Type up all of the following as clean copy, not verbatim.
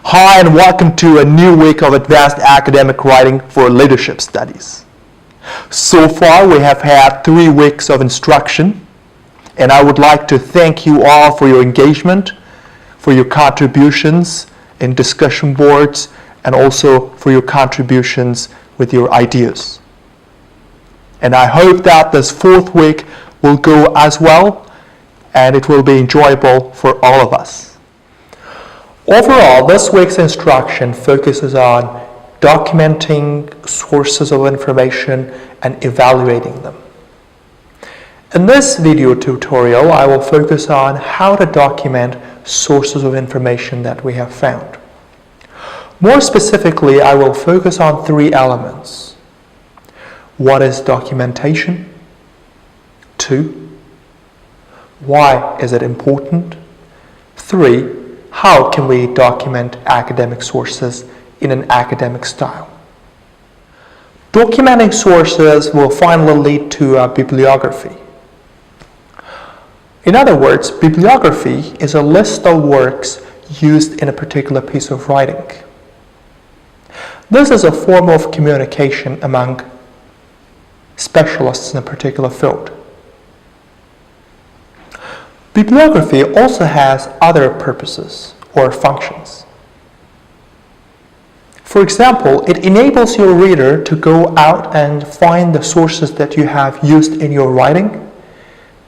Hi and welcome to a new week of advanced academic writing for leadership studies. So far we have had 3 weeks of instruction, and I would like to thank you all for your engagement, for your contributions in discussion boards, and also for your contributions with your ideas. And I hope that this 4th week will go as well, and it will be enjoyable for all of us. Overall, this week's instruction focuses on documenting sources of information and evaluating them. In this video tutorial, I will focus on how to document sources of information that we have found. More specifically, I will focus on 3 elements. What is documentation? 2, why is it important? 3, how can we document academic sources in an academic style? Documenting sources will finally lead to a bibliography. In other words, bibliography is a list of works used in a particular piece of writing. This is a form of communication among specialists in a particular field. Bibliography also has other purposes or functions. For example, it enables your reader to go out and find the sources that you have used in your writing.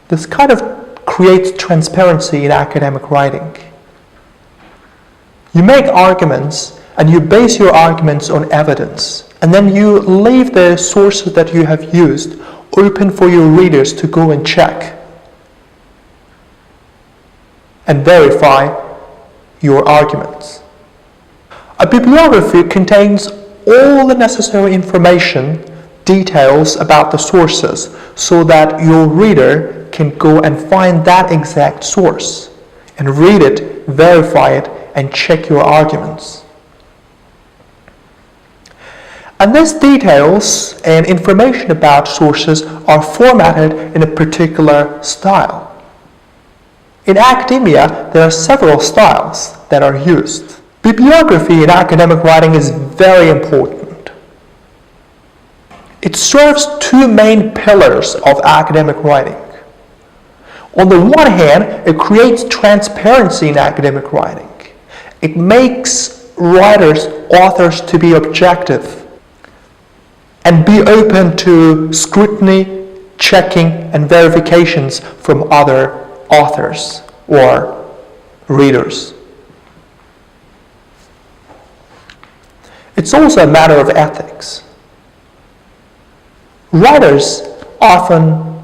This kind of creates transparency in academic writing. You make arguments and you base your arguments on evidence, and then you leave the sources that you have used open for your readers to go and check and verify your arguments. A bibliography contains all the necessary information, details about the sources, so that your reader can go and find that exact source and read it, verify it, and check your arguments. And these details and information about sources are formatted in a particular style. In academia, there are several styles that are used. Bibliography in academic writing is very important. It serves 2 main pillars of academic writing. On the one hand, it creates transparency in academic writing. It makes writers, authors, to be objective and be open to scrutiny, checking, and verifications from other authors or readers. It's also a matter of ethics. Writers often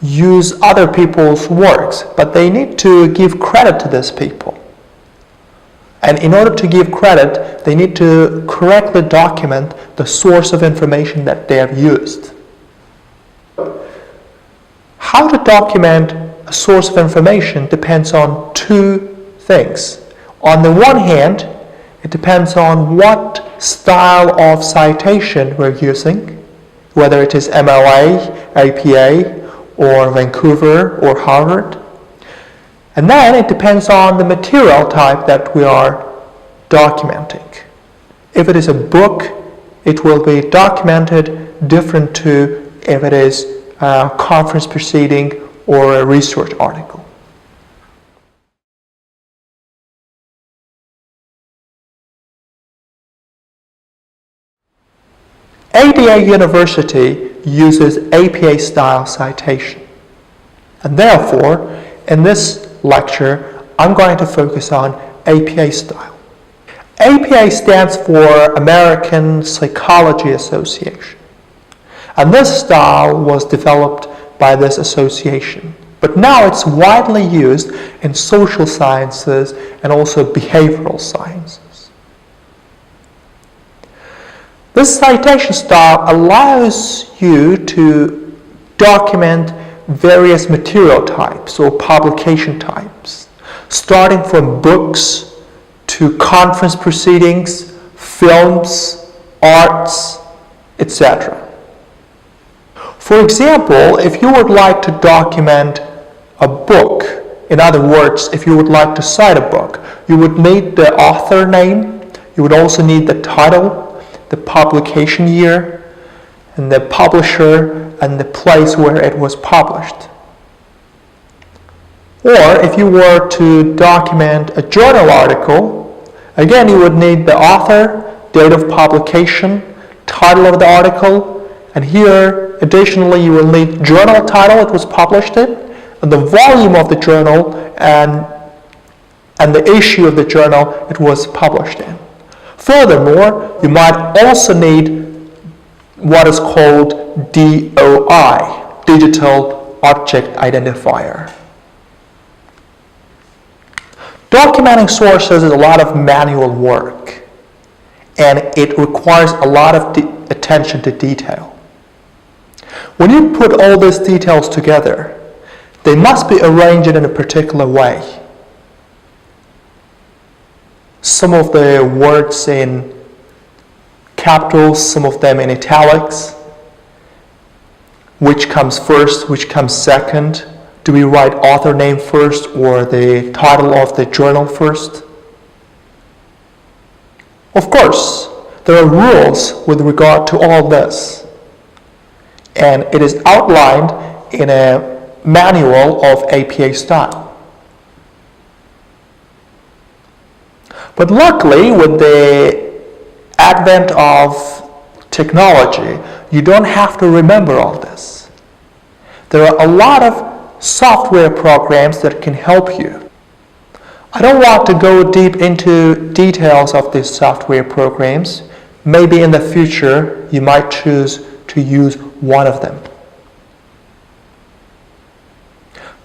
use other people's works, but they need to give credit to these people. And in order to give credit, they need to correctly document the source of information that they have used. How to document a source of information depends on 2 things. On the one hand, it depends on what style of citation we're using, whether it is MLA, APA, or Vancouver, or Harvard. And then it depends on the material type that we are documenting. If it is a book, it will be documented different to if it is a conference proceeding or a research article. ADA University uses APA-style citation. And therefore, in this lecture, I'm going to focus on APA style. APA stands for American Psychology Association. And this style was developed by this association. But now it's widely used in social sciences and also behavioral sciences. This citation style allows you to document various material types or publication types, starting from books to conference proceedings, films, arts, etc. For example, if you would like to document a book, in other words, if you would like to cite a book, You would need the author name, you would also need the title, the publication year, and the publisher and the place where it was published. Or if you were to document a journal article, again you would need the author, date of publication, title of the article, and here additionally you will need journal title it was published in, and the volume of the journal and the issue of the journal it was published in. Furthermore, you might also need what is called DOI, Digital Object Identifier. Documenting sources is a lot of manual work, and it requires a lot of attention to detail. When you put all these details together, they must be arranged in a particular way. Some of the words in capitals, some of them in italics. Which comes first, which comes second? Do we write author name first or the title of the journal first? Of course, there are rules with regard to all this, and it is outlined in a manual of APA style. But luckily, with the advent of technology, you don't have to remember all this. There are a lot of software programs that can help you. I don't want to go deep into details of these software programs. Maybe in the future, you might choose to use one of them.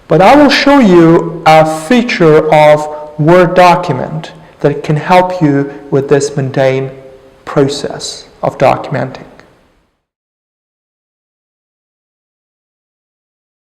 But I will show you a feature of Word document that can help you with this mundane process of documenting.